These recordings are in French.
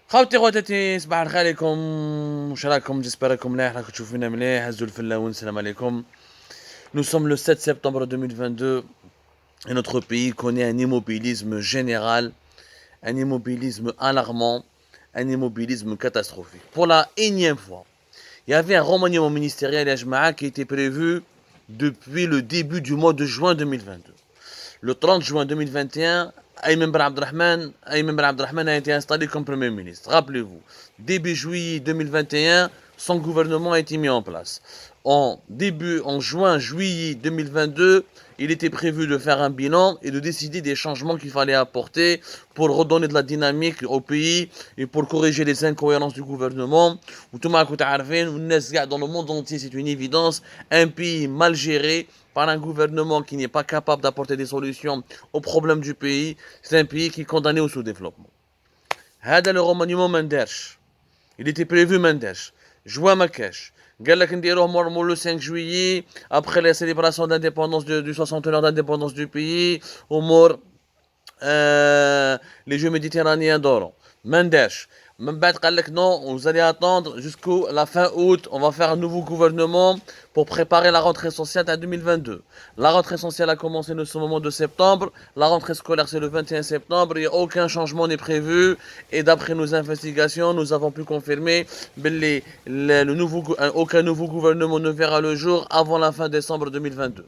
خوتي خواتاتي صباح الخير عليكم. واش راكم؟ جيسبر راكم مليح، راكم تشوفونا مليح. هزوا الفلاون، السلام عليكم. Nous sommes le 7 septembre 2022 et notre pays connaît un immobilisme général, un immobilisme alarmant, un immobilisme catastrophique. Pour la énième fois, il y avait un remaniement ministériel à Jma'a qui était prévu depuis le début du mois de juin 2022. Le 30 juin 2021, Ayman Ben Abdelrahman a été installé comme Premier ministre. Rappelez-vous, début juillet 2021, son gouvernement a été mis en place. En juin, juillet 2022, il était prévu de faire un bilan et de décider des changements qu'il fallait apporter pour redonner de la dynamique au pays et pour corriger les incohérences du gouvernement. Dans le monde entier, c'est une évidence, un pays mal géré par un gouvernement qui n'est pas capable d'apporter des solutions aux problèmes du pays, c'est un pays qui est condamné au sous-développement. هذا le remaniement Mendesh. Il était prévu Mendesh. Joua Makash. قال لك نديروه le 5 juillet, après la célébration d'indépendance du 60 heures d'indépendance du pays, au mort les Jeux méditerranéens d'Oran. Mendesh. Mbad قال لك non, vous allez attendre jusqu'à la fin août, on va faire un nouveau gouvernement pour préparer la rentrée sociale à 2022. La rentrée sociale a commencé le moment de septembre, la rentrée scolaire c'est le 21 septembre, et aucun changement n'est prévu, et d'après nos investigations, nous avons pu confirmer que aucun nouveau gouvernement ne verra le jour avant la fin décembre 2022.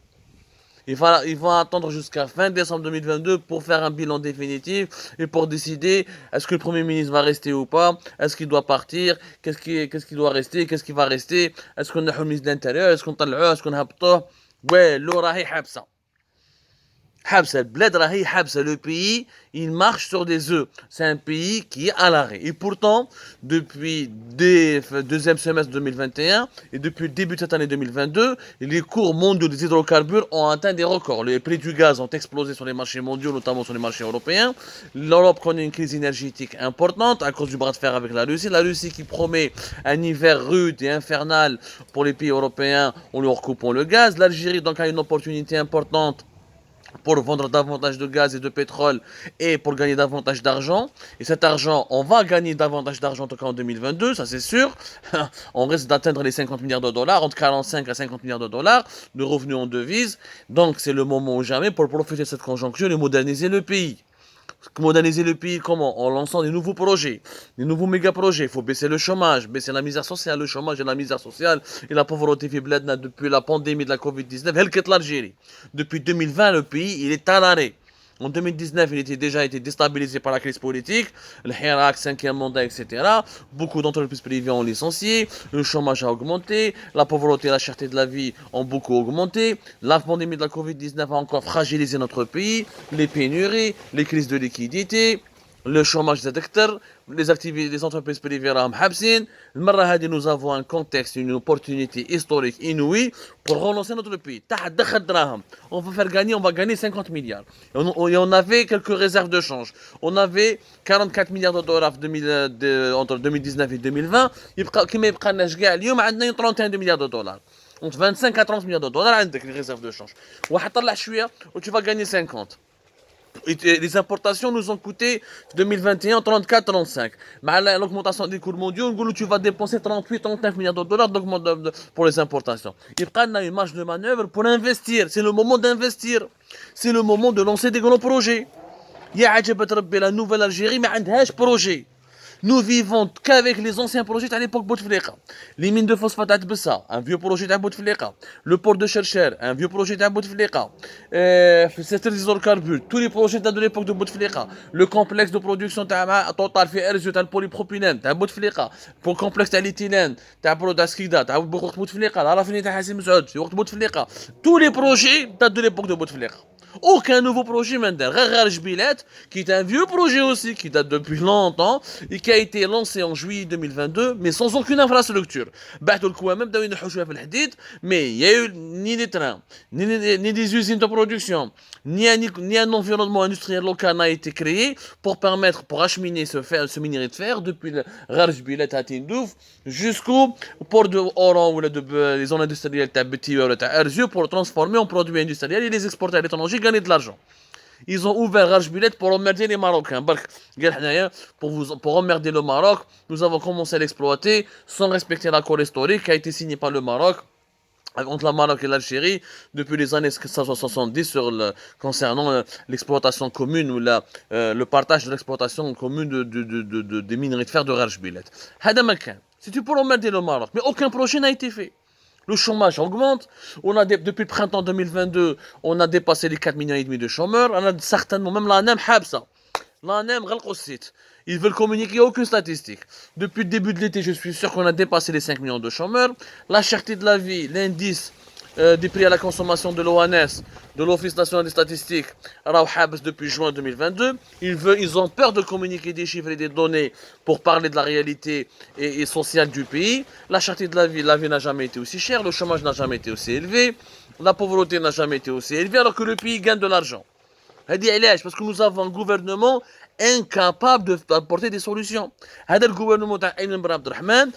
Il va attendre jusqu'à fin décembre 2022 pour faire un bilan définitif et pour décider est-ce que le Premier ministre va rester ou pas, est-ce qu'il doit partir, qu'est-ce qui doit rester, qu'est-ce qui va rester, est-ce qu'on a le ministre de l'Intérieur, est-ce qu'on a est-ce qu'on a ouais, l'orahi habsa. Le pays, il marche sur des œufs. C'est un pays qui est à l'arrêt. Et pourtant, depuis le deuxième semestre 2021 et depuis le début de cette année 2022, les cours mondiaux des hydrocarbures ont atteint des records. Les prix du gaz ont explosé sur les marchés mondiaux, notamment sur les marchés européens. L'Europe connaît une crise énergétique importante à cause du bras de fer avec la Russie. La Russie qui promet un hiver rude et infernal pour les pays européens en leur coupant le gaz. L'Algérie donc a une opportunité importante pour vendre davantage de gaz et de pétrole et pour gagner davantage d'argent. Et cet argent, on va gagner davantage d'argent en tout cas en 2022, ça c'est sûr. On risque d'atteindre les 50 milliards de dollars, entre 45 à 50 milliards de dollars de revenus en devises. Donc c'est le moment ou jamais pour profiter de cette conjoncture et moderniser le pays. Moderniser le pays comment? En lançant des nouveaux projets, des nouveaux méga-projets. Il faut baisser le chômage, baisser la misère sociale. Le chômage et la misère sociale et la pauvreté depuis la pandémie de la Covid-19, elle quitte l'Algérie. Depuis 2020, le pays, il est à l'arrêt. En 2019, il était déjà été déstabilisé par la crise politique, le Hirak, 5e mandat, etc. Beaucoup d'entreprises privées ont licencié, le chômage a augmenté, la pauvreté et la cherté de la vie ont beaucoup augmenté, la pandémie de la Covid-19 a encore fragilisé notre pays, les pénuries, les crises de liquidité, le chômage des les activités des entreprises privées راهم حابسين. المره هذه nous avons un contexte, une opportunité historique inouïe pour relancer notre pays. On va faire gagner, on va gagner 50 milliards. Et on avait quelques réserves de change. On avait 44 milliards de dollars entre 2019 et 2020. كما يبقى لنا كاع اليوم عندنا 31 milliards de dollars. Entre 25 à 30 milliards de dollars عندك les réserves de change. واحد طلع شويه و tu vas gagner 50. Les importations nous ont coûté 2021 34-35. Mais l'augmentation des cours mondiaux, tu vas dépenser 38-39 milliards de dollars pour les importations. Il y a une marge de manœuvre pour investir. C'est le moment d'investir. C'est le moment de lancer des grands projets. Il y a la nouvelle Algérie, mais elle n'a pas de projet. Nous vivons qu'avec les anciens projets à l'époque Bouteflika. Les mines de phosphate à Tbessa, un vieux projet à Bouteflika. Le port de Chercher, un vieux projet à Bouteflika. C'est les hydrocarbures, tous les projets de l'époque de Bouteflika. Le complexe de production total fait RZ, le polypropylène, à Bouteflika. Pour le complexe à l'éthylène, à Skida, à Bouteflika, à la fin de Hassim Saud, Bouteflika. Tous les projets datent de l'époque de Bouteflika. Aucun nouveau projet Mender. Rare Jbilet, qui est un vieux projet aussi, qui date depuis longtemps, et qui a été lancé en juillet 2022, mais sans aucune infrastructure. بعثوا الكوامم بداو ينحوا في الحديد, mais il y a eu ni des trains, ni des usines de production, ni un environnement industriel local n'a été créé pour acheminer ce minerai de fer depuis le Rare Jbilet à Tindouf jusqu'au port de Oran ou les zones industrielles de Betia ou de Erzurum pour le transformer en produits industriels et les exporter à l'étranger, gagner de l'argent. ils ont ouvert Rajbilet pour emmerder les Marocains. Pour emmerder le Maroc, nous avons commencé à l'exploiter sans respecter l'accord historique qui a été signé par le Maroc entre la Maroc et l'Algérie depuis les années 1970 concernant l'exploitation commune ou le partage de l'exploitation commune des minerais de fer de Rajbilet. C'était pour emmerder le Maroc, mais aucun projet n'a été fait. Le chômage augmente. Depuis le printemps 2022, on a dépassé les 4,5 millions de chômeurs. On a certainement, même l'ANEM, l'ANEM, ils veulent communiquer aucune statistique. Depuis le début de l'été, je suis sûr qu'on a dépassé les 5 millions de chômeurs. La cherté de la vie, l'indice des prix à la consommation de l'ONS, de l'Office national des statistiques, depuis juin 2022. Ils ont peur de communiquer des chiffres et des données pour parler de la réalité et sociale du pays. La cherté de la vie n'a jamais été aussi chère, le chômage n'a jamais été aussi élevé, la pauvreté n'a jamais été aussi élevée, alors que le pays gagne de l'argent. Parce que nous avons un gouvernement incapable d'apporter des solutions. هذا gouvernement d'Ayman Ben Abdelrahman,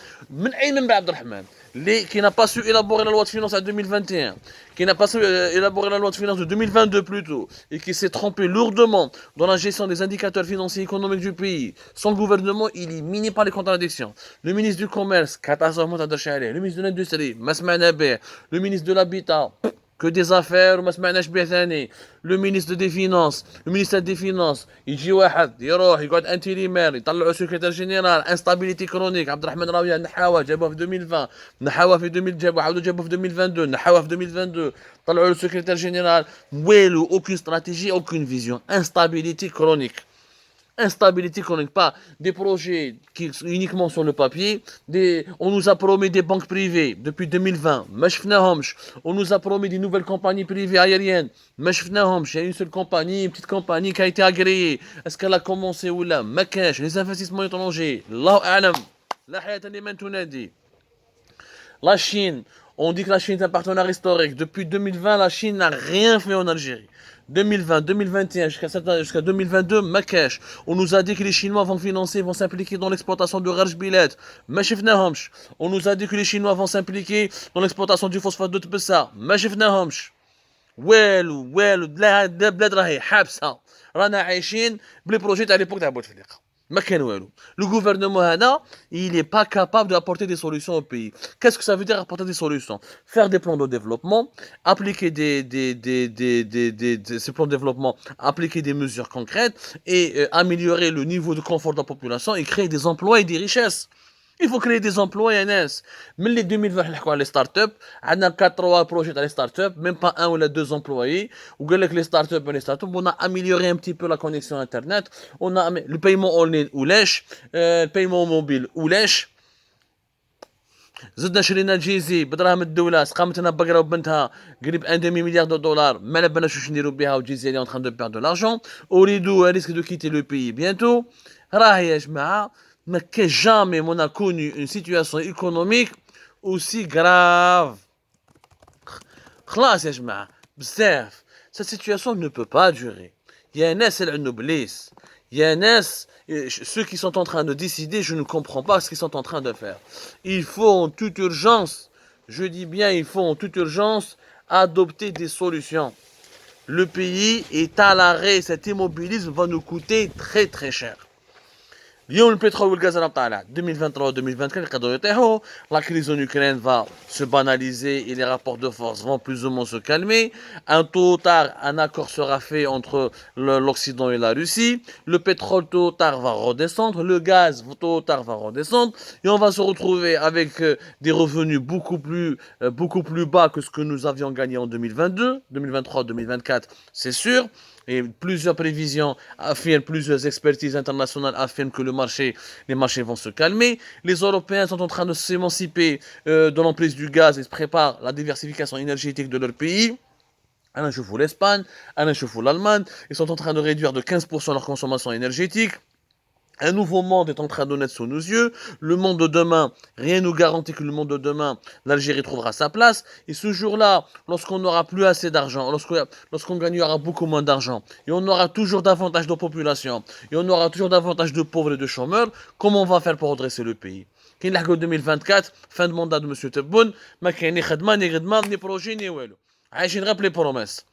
qui n'a pas su élaborer la loi de finances en 2021, qui n'a pas su élaborer la loi de finances de 2022 plutôt, et qui s'est trompé lourdement dans la gestion des indicateurs financiers et économiques du pays. Son gouvernement, il est miné par les contradictions. Le ministre du Commerce, le ministre de l'Industrie, le ministre de l'Habitat, que des affaires le ministre des Finances, le ministère des Finances, يجي واحد يروح يقعد انتيريمير يطلعوا سكرتير جينيرال انستابيليتي كرونيك عبد الرحمن راويه نحاوه جابوه في 2020 نحاوه في 2000 جابوه في 2022 نحاوه في 2022 طلعوا له سكرتير جينيرال والو aucune stratégie aucune vision instabilité chronique. Instabilité chronique, pas des projets qui sont uniquement sur le papier. On nous a promis des banques privées depuis 2020. On nous a promis des nouvelles compagnies privées aériennes. Il y a une seule compagnie, une petite compagnie qui a été agréée. Est-ce qu'elle a commencé ou là? Les investissements étrangers. La Chine, on dit que la Chine est un partenaire historique. Depuis 2020, la Chine n'a rien fait en Algérie. 2020, 2021, jusqu'à 2022, Makash. On nous a dit que les Chinois vont financer, vont s'impliquer dans l'exploitation de Rajbilet. On nous a dit que les Chinois vont s'impliquer dans l'exploitation du phosphate de Tbessa. La bled rahi, habsa. Rana Aïchin, les projets à l'époque d'Abouteflika. Le gouvernement, il n'est pas capable d'apporter des solutions au pays. Qu'est-ce que ça veut dire apporter des solutions? Faire des plans de développement, appliquer ces plans de développement, appliquer des mesures concrètes et améliorer le niveau de confort de la population et créer des emplois et des richesses. Il faut créer des emplois, Yanes. Mais les 2020, les startups, on a 4-3 projets dans les startups, même pas 1 ou 2 employés. Ou les startups, on a amélioré un petit peu la connexion Internet. On a le paiement en ligne ou lèche, le paiement mobile ou lèche. زدنا شرينا الجيزي بدراهم الدولة سقامتنا بقرة وبنتها قريب 1,5 milliard de dollars ما لبناش واش نديرو بها والجيزي اللي en train de perdre de l'argent أريدو risque de quitter le pays bientôt راهي يا جماعة ما كان jamais on a connu une situation économique aussi grave خلاص يا جماعة بزاف cette situation ne peut pas durer يا ناس العنو بليس يا ناس ceux qui sont en train de décider, je ne comprends pas ce qu'ils sont en train de faire. Il faut en toute urgence, je dis bien, il faut en toute urgence adopter des solutions. Le pays est à l'arrêt, cet immobilisme va nous coûter très très cher. اليوم البترول والغاز راه طالع 2023 2024 يقدروا يطيحوا la crise en Ukraine va se banaliser et les rapports de force vont plus ou moins se calmer tôt ou tard un accord sera fait entre l'Occident et la Russie le pétrole tôt ou tard va redescendre le gaz tôt ou tard va redescendre et on va se retrouver avec des revenus beaucoup plus bas que ce que nous avions gagné en 2022 2023 2024 c'est sûr. Et plusieurs prévisions affirment, plusieurs expertises internationales affirment que les marchés vont se calmer. Les Européens sont en train de s'émanciper de l'emprise du gaz et se préparent à la diversification énergétique de leur pays. Alain Chefou l'Espagne, Alain Chefou l'Allemagne. Ils sont en train de réduire de 15% leur consommation énergétique. Un nouveau monde est en train de naître sous nos yeux. Le monde de demain, rien ne nous garantit que le monde de demain, l'Algérie trouvera sa place. Et ce jour-là, lorsqu'on n'aura plus assez d'argent, lorsqu'on gagnera beaucoup moins d'argent, et on aura toujours davantage de population, et on aura toujours davantage de pauvres et de chômeurs, comment on va faire pour redresser le pays? Qu'il y a 2024, fin de mandat de M. Tebboune, ma ni khadma, ni ghidma, ni projet, ni walou. عايشين غير les promesses.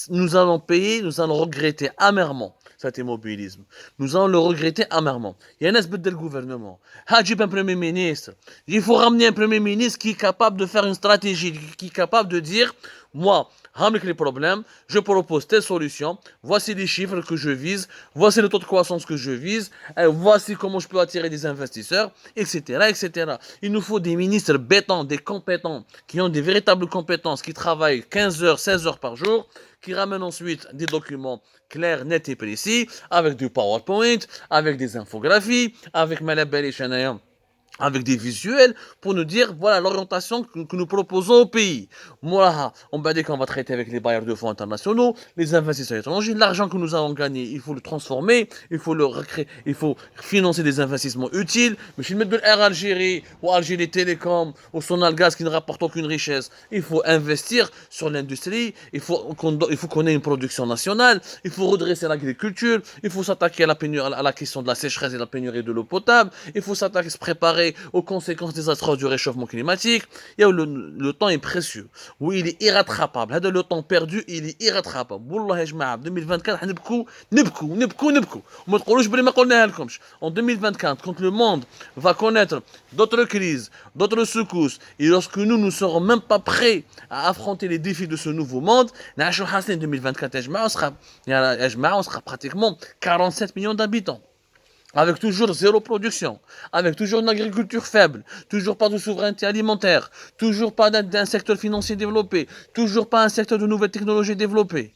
nous allons payer, nous allons regretter amèrement cet immobilisme. Nous allons le regretter amèrement. Il y a un aspect du gouvernement. Hajib un premier ministre. Il faut ramener un premier ministre qui est capable de faire une stratégie, qui est capable de dire, moi, avec les problèmes, je propose telle solution, voici les chiffres que je vise, voici le taux de croissance que je vise, voici comment je peux attirer des investisseurs, etc., etc. Il nous faut des ministres bétants, des compétents, qui ont des véritables compétences, qui travaillent 15 heures, 16 heures par jour, qui ramènent ensuite des documents clairs, nets et précis, avec du PowerPoint, avec des infographies, avec Malabel et Chanayam, avec des visuels pour nous dire voilà l'orientation que nous proposons au pays. Moi, on va dire qu'on va traiter avec les bailleurs de fonds internationaux, les investisseurs étrangers, l'argent que nous allons gagner, il faut le transformer, il faut le recréer, il faut financer des investissements utiles. Mais je vais mettre de l'Air Algérie ou Algérie Télécom ou Sonalgaz qui ne rapporte aucune richesse. Il faut investir sur l'industrie, il faut qu'on ait une production nationale, il faut redresser l'agriculture, il faut s'attaquer à la question de la sécheresse et de la pénurie de l'eau potable, il faut s'attaquer, se préparer aux conséquences désastreuses du réchauffement climatique. Et le temps est précieux. Oui, il est irrattrapable. Le temps perdu, il est irrattrapable. Wallah ya jma'a, 2024, نبكو. وما تقولوش بلي ما قلناها لكمش. En 2024, quand le monde va connaître d'autres crises, d'autres secousses, et lorsque nous ne serons même pas prêts à affronter les défis de ce nouveau monde, en 2024, ya jma'a, on sera pratiquement 47 millions d'habitants. Avec toujours zéro production, avec toujours une agriculture faible, toujours pas de souveraineté alimentaire, toujours pas d'un secteur financier développé, toujours pas un secteur de nouvelles technologies développées.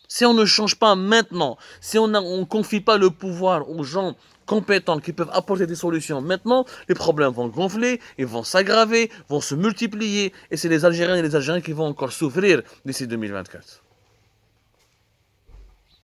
Si on ne change pas maintenant, si on ne confie pas le pouvoir aux gens compétents qui peuvent apporter des solutions maintenant, les problèmes vont gonfler, ils vont s'aggraver, vont se multiplier, et c'est les Algériens et les Algériens qui vont encore souffrir d'ici 2024.